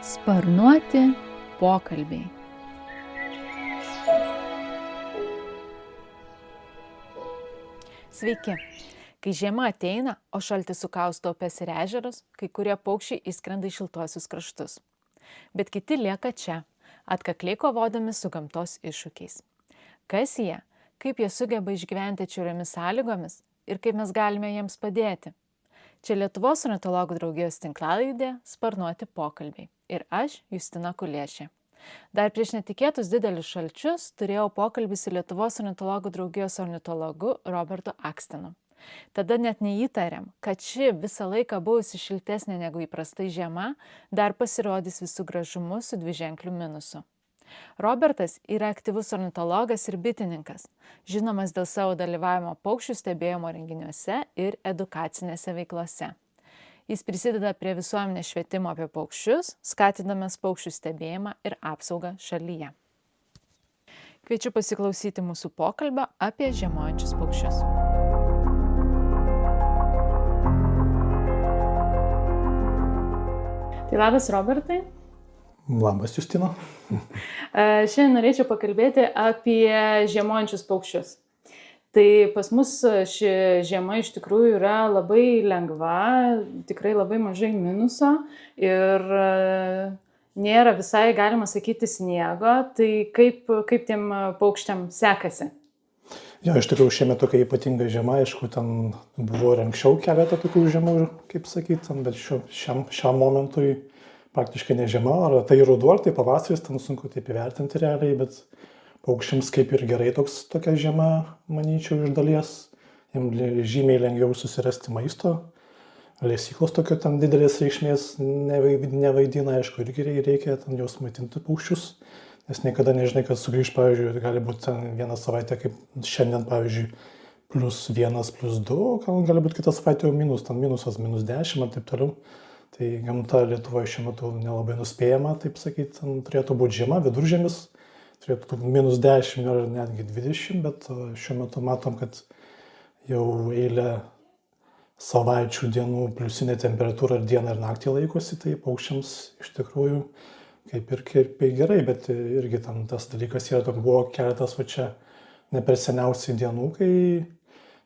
Sparnuoti pokalbiai. Sveiki. Kai žiema ateina, o šaltis sukausto upes ir ežerus, kai kurie paukščiai įskrenda į šiltuosius kraštus. Bet kiti lieka čia, atkakliai kovodami su gamtos iššūkiais. Kas jie? Kaip jie sugeba išgyventi atšiauriomis sąlygomis ir kaip mes galime jiems padėti? Čia Lietuvos ornitologų draugijos tinklalaidė Sparnuoti pokalbiai. Ir aš, Justina Kuliešė. Dar prieš netikėtus didelius šalčius turėjau pokalbį su Lietuvos ornitologų draugijos ornitologu Robertu Akstinu. Tada net neįtariam, kad ši visą laiką buvusi šiltesnė negu įprastai žiema dar pasirodys visų gražumu su dviženkliu minusu. Robertas yra aktyvus ornitologas ir bitininkas, žinomas dėl savo dalyvavimo paukščių stebėjimo renginiuose ir edukacinėse veiklose. Jis prisideda prie visuomenės švietimo apie paukščius, skatinamas paukščių stebėjimą ir apsaugą šalyje. Kviečiu pasiklausyti mūsų pokalbio apie žiemojančius paukščius. Tai labas, Robertai. Labas, Justina. Šiandien norėčiau pakalbėti apie žiemojančius paukščius. Tai pas mus ši žiema iš tikrųjų yra labai lengva, tikrai labai mažai minuso ir nėra visai, galima sakyti, sniego. Tai kaip tiem paukščiam sekasi? Jo, iš tikrųjų šiemet tokia ypatinga žiema, aišku, ten buvo ir anksčiau keletą tokių žiemų, kaip sakyti, bet šiam momentui praktiškai ne žiema, ar tai ruduo, ar tai pavasaris, ten sunku taip įvertinti realiai, bet paukščiams kaip ir gerai tokia žiema, manyčiau, iš dalies. Jiems žymiai lengviau susirasti maisto. Lesyklos tokio ten didelės reikšmės nevaidina, aišku, irgi reikia ten juos maitinti paukščius, nes niekada nežinai, kad sugrįž, pavyzdžiui, gali būti ten vieną savaitę, kaip šiandien, pavyzdžiui, +1, +2, gali būti kitą savaitę jau minusas, -10 ir taip toliau. Tai gamta Lietuvoje šiuo metu nelabai nuspėjama, taip sakyti, turėtų būti žiema, viduržiemis, turėtų -10 ar netgi 20, bet šiuo metu matom, kad jau eilę savaičių dienų pliusinė temperatūra ir dieną ir naktį laikosi, tai paukščiams iš tikrųjų kaip ir gerai, bet irgi tam tas dalykas yra, buvo keletas va čia ne per seniausiai dienų, kai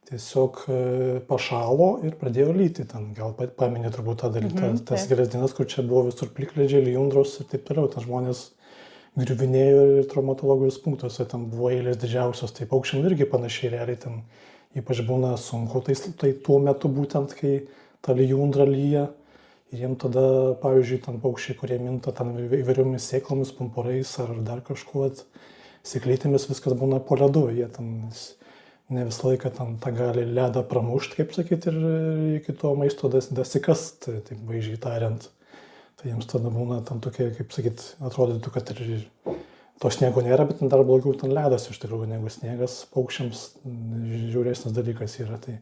tiesiog pašalo ir pradėjo lyti. Ten gal paminė turbūt tą dalyką, tas geras dienas, kur čia buvo visur plikledžiai, lijundros ir taip toliau. Ten žmonės griuvinėjo ir traumatologijos punktuose, ten buvo eilės didžiausios. Tai paukščiam irgi panašiai realiai ten ypač būna sunku. Tai tuo metu būtent, kai ta lijundra lyja ir jiem tada, pavyzdžiui, ten paukščiai, kurie minta ten įvairiomis sėklomis, pumpurais ar dar kažkuo, sėklytėmis, viskas būna po ledu. Jie ten ne visą laiką ten tą gali ledą pramušti, kaip sakyti, ir iki to maisto dasikast, taip vaizdžiai tariant. Tai jiems tada būna ten tokie, kaip sakyti, atrodytų, kad ir to sniego nėra, bet dar blogiau ten ledas iš tikrųjų negu sniegas. Paukščiams žiauresnis dalykas yra. Tai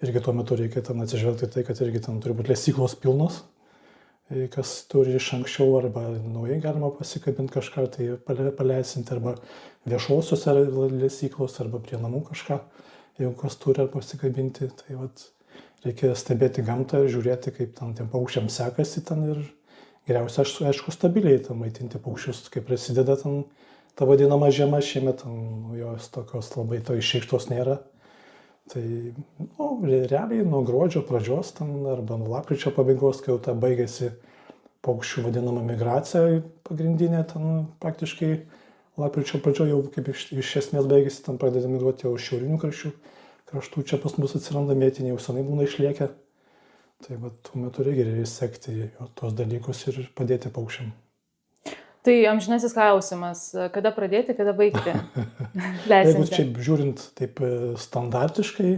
irgi tuo metu reikia ten atsižvelgti tai, kad irgi ten turi būti lesyklos pilnos, kas turi iš anksčiau arba naujai galima pasikabinti kažką, tai paleisinti arba viešosios lesyklos arba prie namų kažką, jeigu kas turi ar pasikabinti. Tai vat, reikia stebėti gamtą ir žiūrėti, kaip ten tiem paukščiams sekasi ten ir geriausia, aišku, stabiliai ten maitinti paukščius, kai prasideda ten ta vadinama žiema, šiemet jos tokios labai to išreikštos nėra. Tai realiai nuo gruodžio pradžios ten, arba nuo lapkričio pabaigos, kai jau ta baigėsi paukščių vadinama migracija pagrindinė, ten praktiškai lapkričio pradžio jau kaip iš esmės baigėsi, ten pradeda migruoti jau šiaurinių kraštų, čia pas mus atsiranda mėtiniai, jau senai būna išliekę. Tai va, tuo metu reikia sekti tos dalykus ir padėti paukščiam. Tai amžinasis klausimas, kada pradėti, kada baigti? Jeigu čia žiūrint taip standartiškai,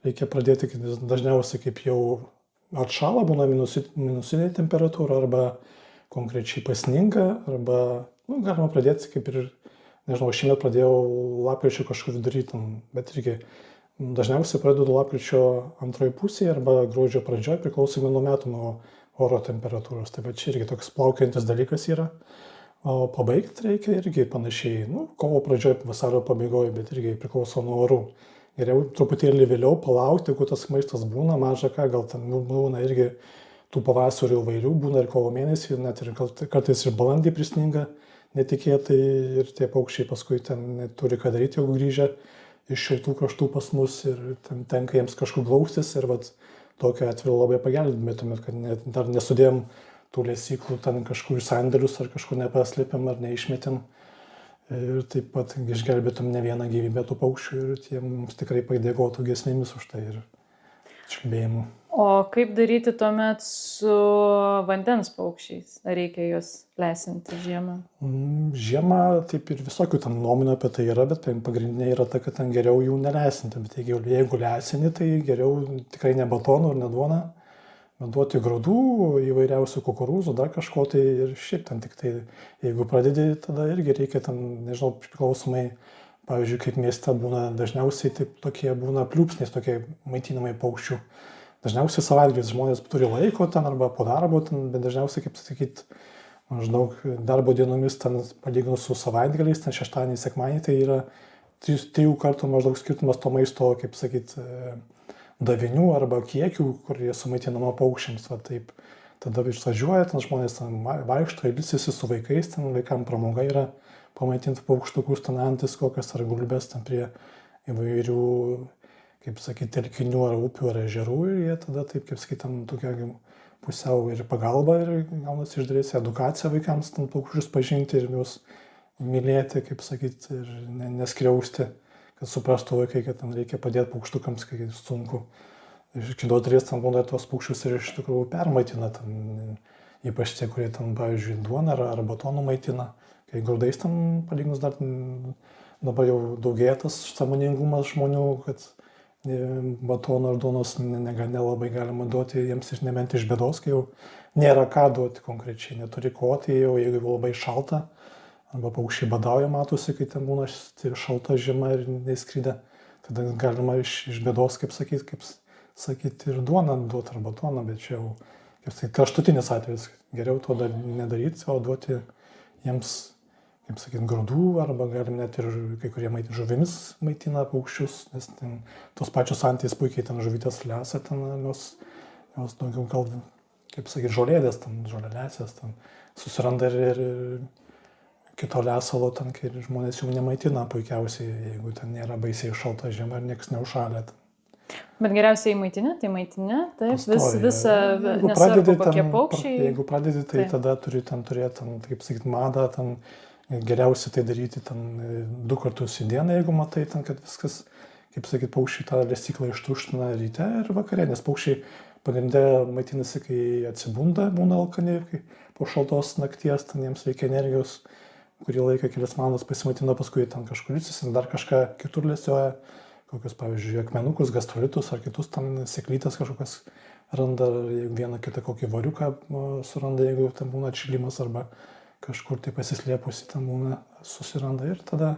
reikia pradėti dažniausiai kaip jau atšala, būna minusinė temperatūra arba konkrečiai pasninga, arba galima pradėti kaip ir, nežinau, šiemet pradėjau lapkričio kažkur vidury, bet irgi dažniausiai pradedu lapkričio antroje pusėje arba gruodžio pradžioje, priklausomai nuo metų, nuo oro temperatūros. Tai čia irgi toks plaukiantis dalykas yra. O pabaigti reikia irgi panašiai, kovo pradžioje, vasario pabaigoje, bet irgi priklauso nuo orų. Geriau truputėlį vėliau palaukti, jeigu tas maistas būna maža ką, gal ten būna irgi tų pavasarių įvairių, būna ir kovo mėnesį, net ir kartais ir balandį prisninga netikėtai ir tie paukščiai paskui ten turi ką daryti, jau grįžę iš šiltų kraštų pas mus ir ten tenka jiems kažkur glaustis ir vat tokiu atveju labai pagelbėtumėt, kad dar nesudėjom tų lesyklų ten kažkur į sandėlius ar kažkur nepaslėpėm ar neišmetėm. Ir taip pat išgelbėtum ne vieną gyvybę tų paukščių ir tie mums tikrai padėkotų giesmėmis už tai ir čiulbėjimu. O kaip daryti tuomet su vandens paukščiais? Ar reikia juos lesinti žiemą? Žiemą taip ir visokių ten nuomonių apie tai yra, bet pagrindinė yra ta, kad ten geriau jų nelesinti. Bet jeigu lesini, tai geriau tikrai ne batonų ir ne duoną, bet duoti grūdų, įvairiausių kukurūzų, dar kažko tai ir šiaip ten tik tai, jeigu pradedi, tada irgi reikia ten, nežinau, priklausomai, pavyzdžiui, kaip mieste būna, dažniausiai taip tokie būna pliūpsniais, tokie maitinamai paukščių. Dažniausiai savaitgaliais žmonės turi laiko ten arba po darbo, ten, bet dažniausiai, kaip sakyti, maždaug darbo dienomis ten palyginus su savaitgaliais, ten šeštadienį, sekmadienį, tai yra 3 kartų maždaug skirtumas to maisto, kaip sakyti, davinių arba kiekių, kur jie sumaitinama paukščiams. Va, taip. Tada išvažiuoja, ten žmonės ten vaikšto, ilsisi su vaikais, ten vaikam pramoga yra pamaitinti paukštukus, ten antis kokias ar gulbės, ten prie įvairių, kaip sakyti, telkinių ar upių ar ežerų ir jie tada taip, kaip sakyti, tam tokia pusiau ir pagalba ir gaunasi iš dalies edukacija vaikams, ten paukščius pažinti ir juos mylėti, kaip sakyti, ir neskriausti, kad suprastų vaikai, kad ten reikia padėti paukštukams, kai sunku. Iš kitos dalies ten būna tuos paukščius ir iš tikrųjų permaitina, ten, ypač tie, kurie ten, pavyzdžiui, duoną ar batonų maitina, kai grūdais ten palyginus dar dabar jau daugėja tas sąmoningumas žmonių, kad batono ar duonos nelabai galima duoti jiems nebent iš bėdos, kai jau nėra ką duoti konkrečiai, neturi ko, tai jau jeigu labai šalta, arba paukščiai badauja, matosi, kai ten būna šalta žiema ir neįskridę, tada galima iš bėdos, kaip sakyti, ir duoną duoti ar batoną, bet čia jau, kaip sakyti, kraštutinis atvejis, geriau to nedaryti, o duoti jiems, kaip sakyti, grūdų, arba galim net ir kai kurie žuvimis maitina paukščius, nes ten tos pačios antys puikiai ten žuvytės lesa, ten jos daugiau gal, kaip sakyti, žolėdės, ten žolelėsės, ten susiranda ir kito lesalo, ten kai žmonės jų nemaitina puikiausiai, jeigu ten nėra baisiai šalta žiema ir niekas neužšalė. Bet geriausiai maitinė, taip, visą, nesvarbu kokie paukščiai. Jeigu pradedi, tai tada turi ten turėti, kaip sakyti, madą, ten geriausia tai daryti ten 2 kartus į dieną, jeigu matai, ten, kad viskas, kaip sakyti, paukščiai tą lesyklą ištuština ryte ir vakare, nes paukščiai pagrindė maitinasi, kai atsibunda, būna alkani, kai po šaltos nakties ten jiems reikia energijos, kurį laiką, kelias valandas pasimaitina, paskui ten kažkur ilsisi, dar kažką kitur lesioja, kokius, pavyzdžiui, akmenukus, gastrolitus ar kitus ten sėklytes kažkokias randa, vieną kitą kokį variuką suranda, jeigu ten būna atšilimas arba kažkur tai pasislėpusi ten būna susiranda ir tada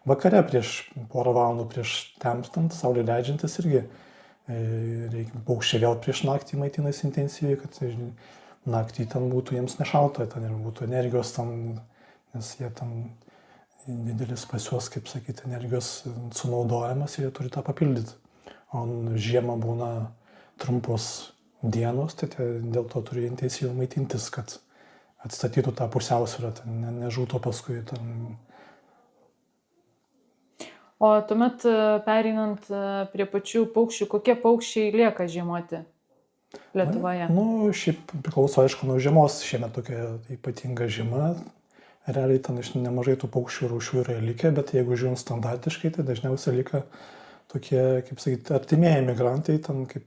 vakare prieš porą valandų prieš temstant, saulė leidžiantis irgi paukščiai vėl prieš naktį maitinasi intensyviai, kad naktį ten būtų jiems nešalta, ten ir būtų energijos ten, nes jie ten didelis pas juos, kaip sakyti, energijos sunaudojimas ir jie turi tą papildyti. O žiemą būna trumpos dienos, tai dėl to turi intensyviai maitintis, kad atstatytų tą pusiausvyrą, nežūtų paskui ten. O tuomet pereinant prie pačių paukščių, kokie paukščiai lieka žiemoti Lietuvoje? Šiaip priklauso, aišku, nuo žiemos, šiemet tokia ypatinga žiema, realiai ten nemažai tų paukščių rūšių yra likę, bet jeigu žiūrint standartiškai, tai dažniausiai lieka tokie, kaip sakyti, artimieji migrantai, ten kaip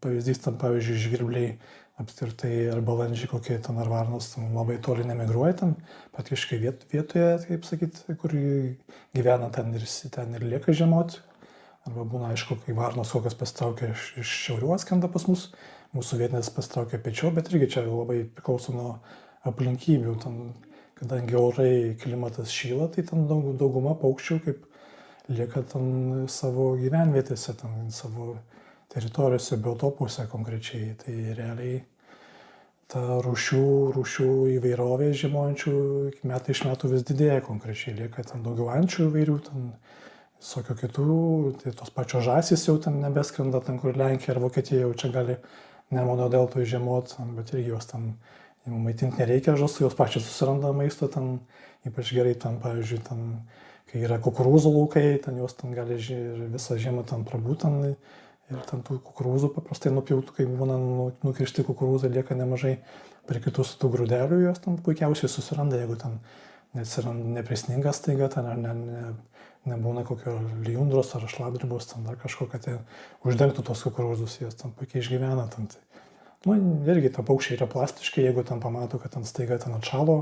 pavyzdys, ten pavyzdžiui žvirbliai, apskritai ar balandžiai kokie ten ar varnos ten labai toli nemigruoja, ten praktiškai vietoje, kaip sakyti, kur gyvena ten ir lieka žiemoti. Arba būna, aišku, kai varnos kokios pasitraukia iš šiaurių atskrenda pas mus, mūsų vietinės pasitraukia piečiau, bet irgi čia labai priklauso nuo aplinkybių. Ten, kadangi orai, klimatas šyla, tai ten dauguma paukščių kaip lieka ten savo gyvenvietėse, ten savo teritorijose, biotopuose konkrečiai. Tai realiai ta rūšių įvairovė žiemojančių metai iš metų vis didėja konkrečiai. Lieka ten daugiau ančių įvairių, ten visokio kitų, tai tos pačios žąsys jau ten nebeskrenda, ten kur Lenkija ar Vokietija jau čia gali Nemuno deltoje žiemot, bet irgi jos ten maitinti nereikia žąsų, jos pačios susiranda maisto, ten ypač gerai ten, pavyzdžiui, ten, kai yra kukurūzų laukai, ten jos ten gali visą žiemą ten prabūt ten, ir ten tų kukurūzų paprastai nupjautų, kai būna nukirsti kukurūzai, lieka nemažai prie kitus tų grūdelių, jos ten puikiausiai susiranda, jeigu ten neprisningas taiga, ten ar nebūna kokio lijundros ar šlapdribos, ten dar kažko, kad jie uždengtų tos kukurūzus, jos ten puikiai išgyvena. Ten, tai, irgi ta paukščiai yra plastiški, jeigu ten pamato, kad ten staiga ten atšalo,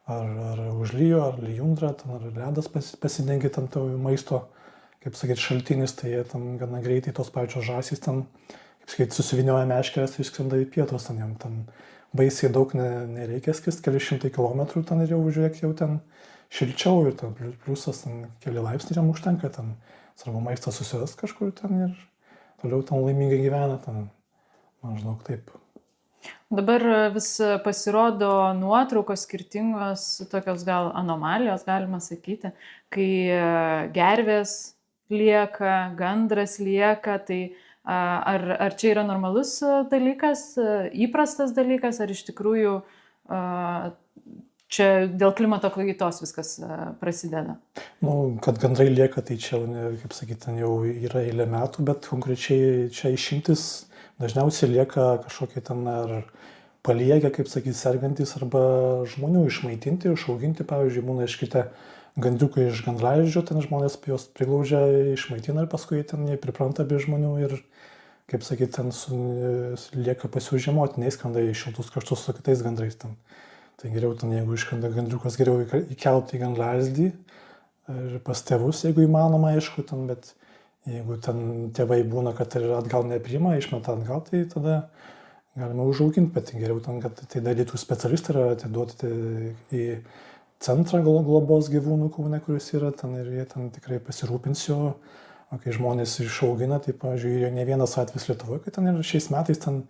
ar užlyjo, ar lijundra, ten, ar ledas pasidengia ten to maisto, kaip sakyti, šaltinis, tai jie ten gana greitai tos pačios žąsys ten, kaip sakyti, susivinioja meškerės ir išskrenda į pietus, ten jam ten baisiai daug nereikia skristi, keli šimtai kilometrų ten ir jau žiūrėk, jau ten šilčiau ir ten pliusas ten keli laipsniai jam užtenka, ten svarbu maistą susirast kažkur ten ir toliau ten laimingai gyvena, ten maždaug taip. Dabar vis pasirodo nuotraukos skirtingos, tokios gal anomalijos, galima sakyti, kai gervės lieka, gandras lieka, tai ar čia yra normalus dalykas, įprastas dalykas, ar iš tikrųjų čia dėl klimato kaitos viskas prasideda? Kad gandrai lieka, tai čia, kaip sakyti, ten jau yra eilė metų, bet konkrečiai čia išimtis dažniausiai lieka kažkokie ten ar paliegę, kaip sakyti, sergantis arba žmonių išmaitinti, išauginti, pavyzdžiui, būna iškritę gandriukai iš gandralizdžio, ten žmonės juos priglaudžia, išmaitina ir paskui ten jie pripranta prie žmonių ir, kaip sakyti, ten lieka pasiužiemoti, neįskrenda į šiltus kraštus su kitais gandrais ten. Tai geriau ten, jeigu iškrenda gandriukas, geriau įkelti į gandralizdį ir pas tėvus, jeigu įmanoma, aišku, ten, bet jeigu ten tėvai būna, kad ir atgal nepriima, išmeta atgal, tai tada galima užauginti, bet geriau ten, kad tai darytų specialistai ir atiduoti į centrą globos gyvūnų Kaune, kuris yra ten ir jie ten tikrai pasirūpins jo. O kai žmonės išaugina, tai, pavyzdžiui, ne vienas atvejis Lietuvoje, kad ten ir šiais metais ten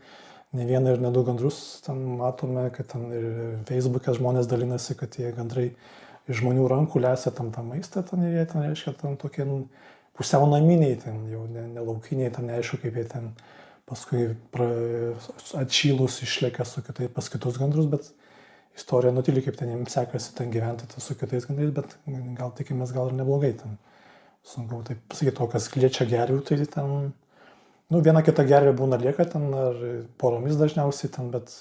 ne vieną ir ne du gandrus ten matome, kad ten ir Facebook'e žmonės dalinasi, kad tie gandrai iš žmonių rankų lesia tam tą maistą, ten ir jie ten, reiškia, ten tokie pusiau naminiai, ten jau nelaukiniai, ten neaišku, kaip jie ten paskui atšylus išlėkia su kitais pas kitus gandrus, bet istorija nutyli, kaip ten jiems sekasi ten gyventi su kitais gandrais, bet gal tikimės, gal ir neblogai ten. Sunku taip pasakyti, to, kas liečia gervių, tai ten, viena kita gervė būna lieka ten, ar poromis dažniausiai ten, bet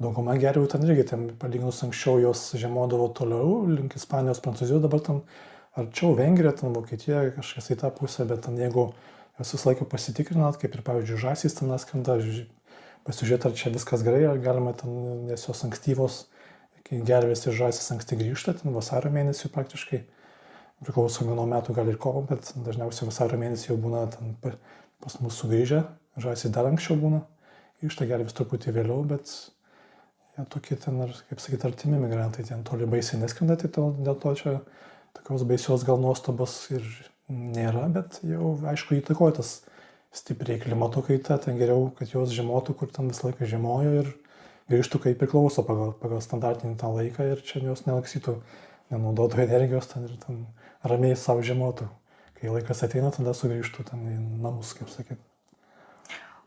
dauguma gervių ten irgi, ten palyginus anksčiau jos žiemodavo toliau, link Ispanijos, Prancūzijos, dabar ten arčiau Vengrija, ten Vokietija, kažkas į tą pusę, bet ten jeigu jūs visą laiką pasitikrinat, kaip ir pavyzdžiui žąsys ten skrenda, pasižiūrėti, ar čia viskas gerai, ar galima ten, nes jos ankstyvos, kai gervės ir žąsys anksti grįžta, ten vasario mėnesį praktiškai, priklausomai nuo metų gal ir kovo, bet dažniausiai vasario mėnesį jau būna ten pas mus sugrįžę, žąsys dar anksčiau būna, grįžta gervės truputį vėliau, bet jie tokie ten, kaip sakyti, artimi migrantai, ten toli baisiai neskrenda, tai dėl to čia tokios baisios gal nuostabos ir nėra, bet jau aišku įtakoja tas stipriai klimato kaita, ten geriau, kad jos žiemotų, kur ten visą laiką žiemojo ir grįžtų kaip priklauso pagal standartinį tą laiką ir čia jos nelaksytų, nenaudotų energijos ten ir ten ramiai savo žiemotų. Kai laikas ateina, tada sugrįžtų ten į namus, kaip sakyti.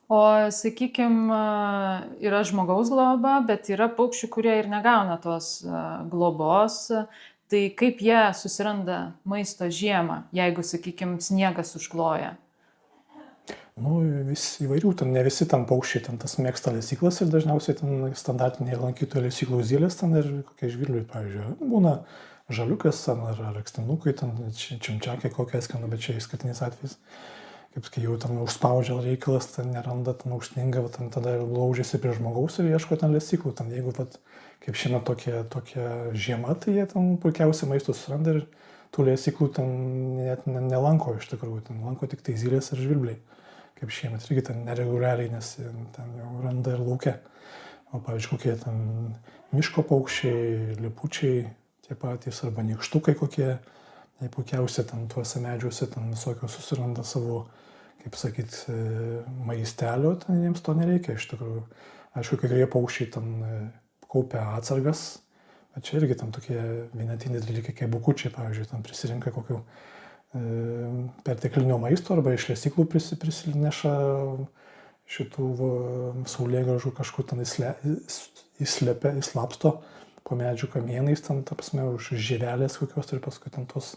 O, sakykime, yra žmogaus globa, bet yra paukščių, kurie ir negauna tos globos. Tai kaip jie susiranda maisto žiemą, jeigu, sakykime, sniegas užkloja? Vis įvairių, ten ne visi ten paukščiai, ten tas mėgsta lesyklas ir dažniausiai ten standartiniai lankytojų lesyklų zylės ten ir kokie žvirbliai, pavyzdžiui, būna žaliukas ar akstinukai, ten čimčiakai kokie skrenda, bet čia išskirtinis atvejis, kaip kai jau ten užspaudžia reikalas, ten neranda, ten užsninga, ten tada laužiasi prie žmogaus ir ieško ten lesyklų, ten jeigu kaip šiandien tokia žiema, tai jie ten puikiausiai maistų suranda ir tų lesyklų ten net nelanko iš tikrųjų, ten lanko tik tai zylės ir žvirbliai, kaip šiemet irgi ten nereguliariai, nes ten jau randa ir lauke. O pavyzdžiui, kokie ten miško paukščiai, lipučiai, tie patys, arba nykštukai kokie, jie puikiausiai ten tuose medžiuose ten visokios susiranda savo, kaip sakyt, maistelio, ten jiems to nereikia iš tikrųjų. Aišku, kai kurie paukščiai ten kaupia atsargas, bet čia irgi ten tokie vienetiniai dalykai, kaip bukučiai, pavyzdžiui, ten prisirinka kokių perteklinio maisto arba iš lesyklų prisineša šitų saulėgrąžų kažkur ten įslapsto po medžių kamienais, ten, ta prasme, už žievelės kokios ir paskui ten tos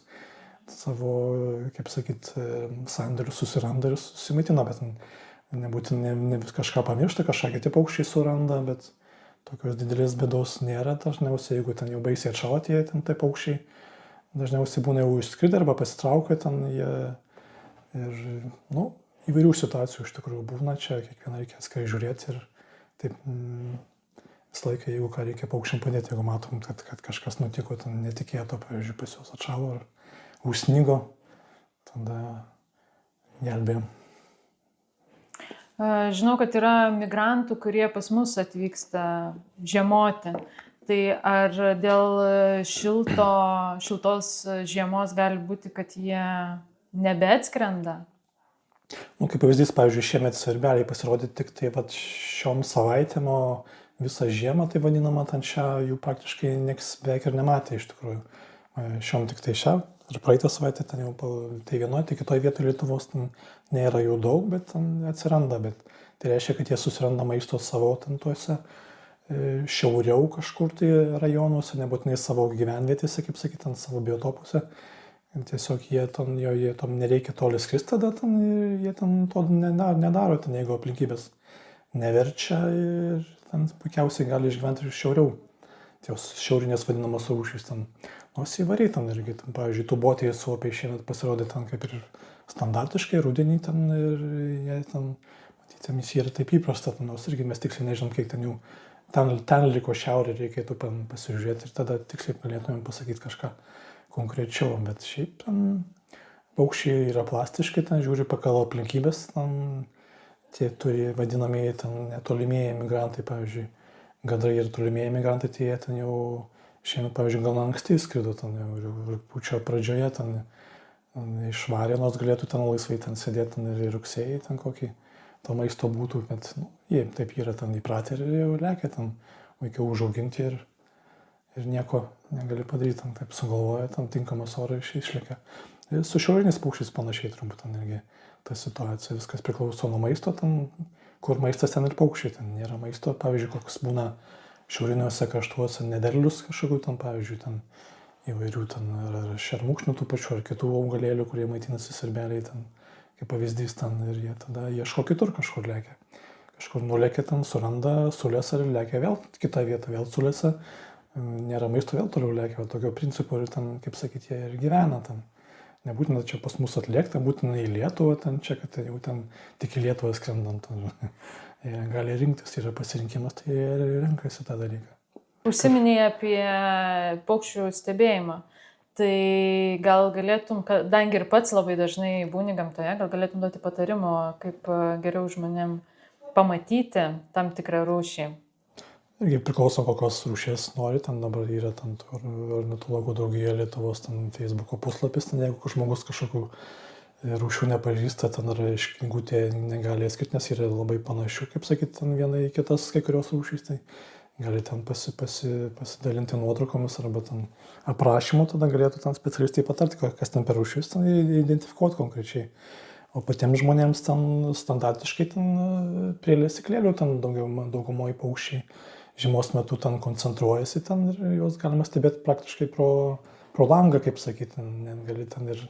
savo, kaip sakyt, sandarius susiranda ir susimaitina, bet nebūtinai ne kažką pamiršta, kažką kiti paukščiai suranda, bet tokios didelės bėdos nėra dažniausiai, jeigu ten jau baisiai atšalo tie ten tai paukščiai, dažniausiai būna jau išskridę arba pasitraukia ten jie ir, nu, įvairių situacijų iš tikrųjų būna, čia kiekvieną reikia atskirai žiūrėti ir taip visą laiką, jeigu ką reikia paukščiam padėti, jeigu matom, kad kažkas nutiko ten netikėto, pavyzdžiui, pas juos atšalo ar užsnigo, tada gelbėjom. Žinau, kad yra migrantų, kurie pas mus atvyksta žiemoti. Tai ar dėl šiltos žiemos gali būti, kad jie nebeatskrenda? Nu, kaip pavyzdys, pavyzdžiui, šiemet svirbeliai pasirodė tik tai šiom savaitėm, o visą žiemą, tai vadinama, ten šią jų praktiškai nieks beveik ir nematė iš tikrųjų. Šiom tik tai šią ir praeitą savaitę ten jau tai vienoje, tai kitoje vietoje Lietuvos ten nėra jų daug, bet ten atsiranda. Bet tai reiškia, kad jie susiranda maisto savo ten tuose šiauriau kažkur tai rajonuose, nebūtinai savo gyvenvietėse, kaip sakyti, ant savo biotopuose. Tiesiog jie tam nereikia toli skristi, tada jie ten to nedaro, ten jeigu aplinkybės neverčia ir ten puikiausiai gali išgyventi ir šiauriau. Tos šiaurinės vadinamos rūšys ten, nors įvariai ten irgi, ten, pavyzdžiui, tubotieji suopiai šiemet pasirodė ten kaip ir standartiškai, rudenį ten ir jie ten, matyti, jiems yra taip įprasta, ten, nors irgi mes tiksliai nežinom, kiek ten jų, ten liko šiaurė, reikėtų pasižiūrėti ir tada tiksliai galėtumėm pasakyti kažką konkrečiau, bet šiaip ten paukščiai yra plastiški, ten žiūri pagal aplinkybės, ten tie turi vadinamieji ten netolimieji migrantai, pavyzdžiui, gandrai ir tolimieji migrantai, tai jie ten jau šiemet, pavyzdžiui, gana anksti skrido, ten jau rugpjūčio pradžioje ten išvarė, nors galėtų ten laisvai ten sėdėti ten ir rugsėjai ten kokį to maisto būtų, bet jie taip yra ten įpratę ir jau lekia ten vaikiau užauginti ir nieko negali padaryti, ten taip sugalvoja, ten tinkamas oras išlekia. Ir su šiauriniais paukščiais panašiai turbūt ten irgi ta situacija, viskas priklauso nuo maisto, ten, kur maistas ten ir paukščiai, ten nėra maisto, pavyzdžiui, koks būna šiauriniuose kraštuose nederlius kažkokių, ten, pavyzdžiui, ten įvairių ten ar šermukšnių tų pačių, ar kitų augalėlių, kurie maitinasi svirbeliai, ten, kaip pavyzdys, ten, ir jie tada ieško kitur kažkur lekia. Kažkur nulekia ten, suranda sulėsą ir lekia vėl kitą vietą, vėl sulėsą, nėra maisto, vėl toliau lekia, tokio principo ir ten, kaip sakyti, jie ir gyvena ten. Nebūtina čia pas mus atlėkti, būtina į Lietuvą, ten čia, kad jau ten tik į Lietuvą skrendant. Jie gali rinktis, yra pasirinkimas, tai jie renkasi tą dalyką. Užsiminėjai apie paukščių stebėjimą. Tai gal galėtum, kadangi ir pats labai dažnai būni gamtoje, gal galėtum duoti patarimo, kaip geriau žmonėm pamatyti tam tikrą rūšį. Irgi priklauso, kokios rūšies nori, ten dabar yra ten ornitologų draugija Lietuvos ten Facebook'o puslapis, ten jeigu žmogus kažkokių rūšių nepažįsta, ten ar iš knygutė negali atskirti, nes yra labai panašių, kaip sakyti, ten viena į kitas kai kurios rūšys, tai gali ten pasidalinti nuotraukomis arba ten aprašymu, tada galėtų ten specialistai patarti, kas ten per rūšis, ten identifikuoti konkrečiai. O patiems žmonėms ten standartiškai ten prie lesyklėlių ten daugumoje paukščiai žiemos metu ten koncentruojasi ten ir juos galima stebėti praktiškai pro langą, kaip sakyti, gali ten ir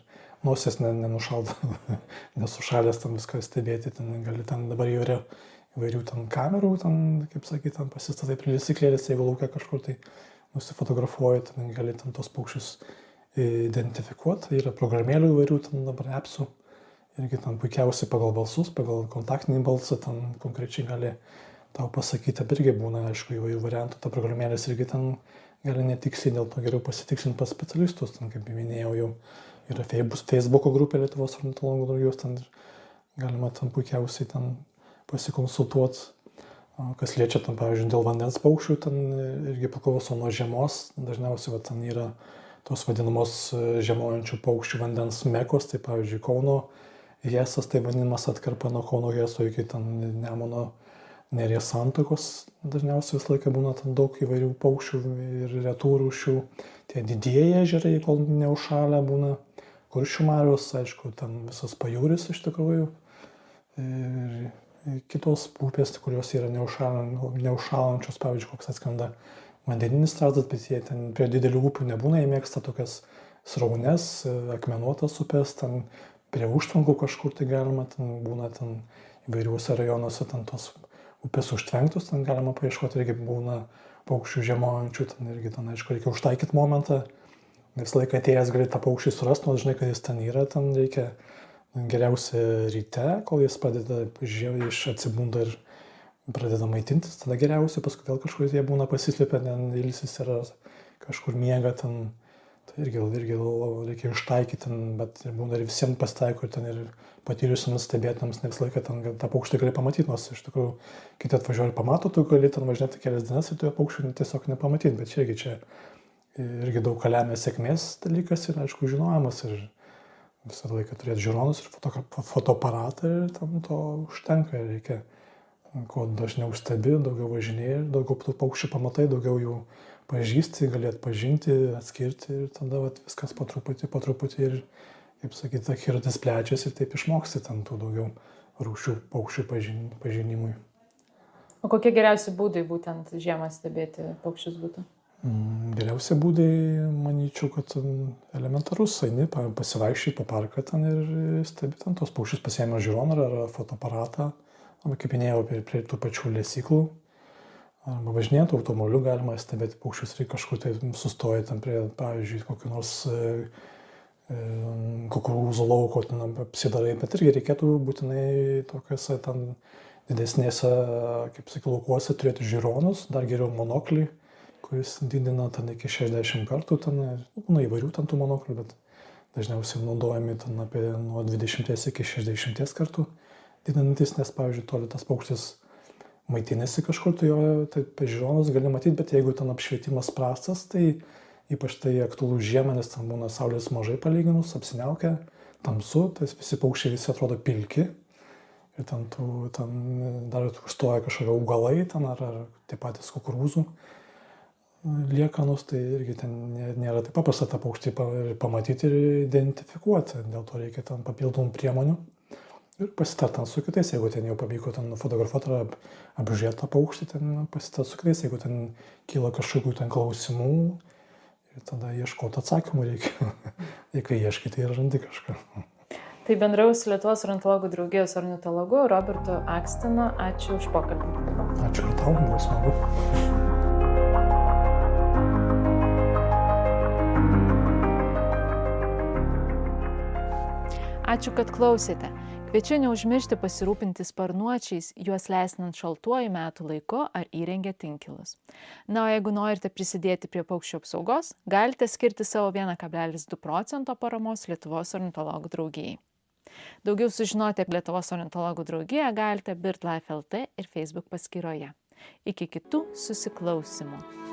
nosies nenušalda, nesušalęs ten viską stebėti, ten gali ten dabar jau yra įvairių ten kamerų, ten, kaip sakyti, ten pasistatai prie lesyklėlės, jeigu laukia kažkur tai nusifotografuoji, ten gali ten tos paukščius identifikuoti, yra programėlių įvairių, ten dabar appsų, irgi ten puikiausiai pagal balsus, pagal kontaktinį balsą, ten konkrečiai gali tau pasakyti, irgi būna, aišku, įvairių variantų, ta programėlės irgi ten gali netiksliai, dėl to geriau pasitikslinti pas specialistus, ten, kaip minėjau, jau yra Facebook'o grupė Lietuvos ornitologų draugijos, ten galima ten puikiausiai ten pasikonsultuoti, kas liečia ten, pavyzdžiui, dėl vandens paukščių, ten irgi priklauso nuo žiemos, dažniausiai ten yra tos vadinamos žiemojančių paukščių vandens mekos, tai pavyzdžiui, Kauno Hesas, tai vadinamas atkarpa nuo Kauno Heso iki ten Nemuno Neries santakos, dažniausiai visą laiką būna ten daug įvairių paukščių ir retų rūšių, tie didieji ežerai, kol neužšalę būna, Kuršių marios, aišku, ten visas pajūris iš tikrųjų, ir kitos upės, kurios yra neužšalančios, pavyzdžiui, koks atskrenda vandeninis strazdas, bet jie ten prie didelių upių nebūna, jie mėgsta tokias sraunes, akmenuotas upės, ten prie užtvankų kažkur tai galima, ten būna ten įvairiuose rajonuose, ten tos upės užtvenktos, ten galima paieškoti, irgi būna paukščių žiemojančių, ten irgi ten, aišku, reikia užtaikyti momentą, visą laiką atėjęs gali tą paukštį surasti, nors žinai, kad jis ten yra, ten reikia geriausia ryte, kol jis pradeda atsibunda ir pradeda maitintis, tada geriausia, paskui vėl kažkur jie būna pasislėpę, ten ilsis yra kažkur miega, ten tai irgi reikia ištaikyti, ten, bet būna ir visiems pasitaiko, ten ir patyrusiems stebėtams, ne visą laiką ten tą paukštį gali pamatyti, nors iš tikrųjų kiti atvažiuoja ir pamato, tu gali ten važinėti kelias dienas ir tu jo paukščių tiesiog nepamatyti, bet čia irgi daug ką lemia sėkmės dalykas ir aišku žinojimas ir visą laiką turėti žiūronus ir fotoaparatą ir tam to užtenka, reikia kuo dažniau stebi, daugiau važinėjai, daugiau tų paukščių pamatai, daugiau jų pažįsti, gali atpažinti, atskirti ir tada viskas po truputį ir, kaip sakyti, akiratis plečiasi ir taip išmoksti ten tų daugiau rūšių paukščių pažinimui. O kokie geriausi būdai būtent žiemą stebėti paukščius būtų? Geriausi būdai, manyčiau, kad elementarus, eini, pasivaikščiai po parką ten ir stebi ten tos paukščius, pasiėmė žiūroną ar fotoaparatą, kaip minėjau, prie tų pačių lesyklų. Arba važinėjant automobiliu galima stebėti paukščius ir kažkur tai sustoja ten prie, pavyzdžiui, kokio nors kukurūzų lauko, ten apsidarai, bet irgi reikėtų būtinai tokiuose ten didesnėse, kaip sakiau, laukuose turėti žiūronus, dar geriau monoklį, kuris didina ten iki 60 kartų, ten būna įvairių ten tų monoklių, bet dažniausiai naudojami ten apie nuo 20 iki 60 kartų didinantis, nes, pavyzdžiui, toli tas paukštis maitinasi kažkur, tai jo tai žiūronus gali matyti, bet jeigu ten apšvietimas prastas, tai ypač tai aktualu žiemą, nes ten būna saulės mažai palyginus, apsiniaukę, tamsu, tai visi paukščiai visi atrodo pilki ir ten dar užstoja kažkokie augalai ten ar tie patys kukurūzų liekanos, tai irgi ten nėra taip paprasta tą paukštį pamatyti ir identifikuoti, dėl to reikia ten papildomų priemonių. Ir pasitartant su kitais, jeigu ten jau pavyko ten nufotografuoti ar apžiūrėti tą paukštį, ten pasitarti su kitais, jeigu ten kyla kažkokių ten klausimų ir tada ieškoti atsakymų reikia. Jei kai ieškai, tai ir randi kažką. Tai bendrau su Lietuvos ornitologų draugijos ornitologu Robertu Akstinu. Ačiū už pokalbį. Ačiū ir tau, buvo smagu. Ačiū, kad klausėte. Kviečiu neužmiršti pasirūpinti sparnuočiais, juos leisnant šaltuoju metų laiku ar įrengę inkilus. Na, o jeigu norite prisidėti prie paukščių apsaugos, galite skirti savo 1,2% paramos Lietuvos ornitologų draugijai. Daugiau sužinoti apie Lietuvos ornitologų draugiją galite BirdLife LT ir Facebook paskyroje. Iki kitų susiklausymų.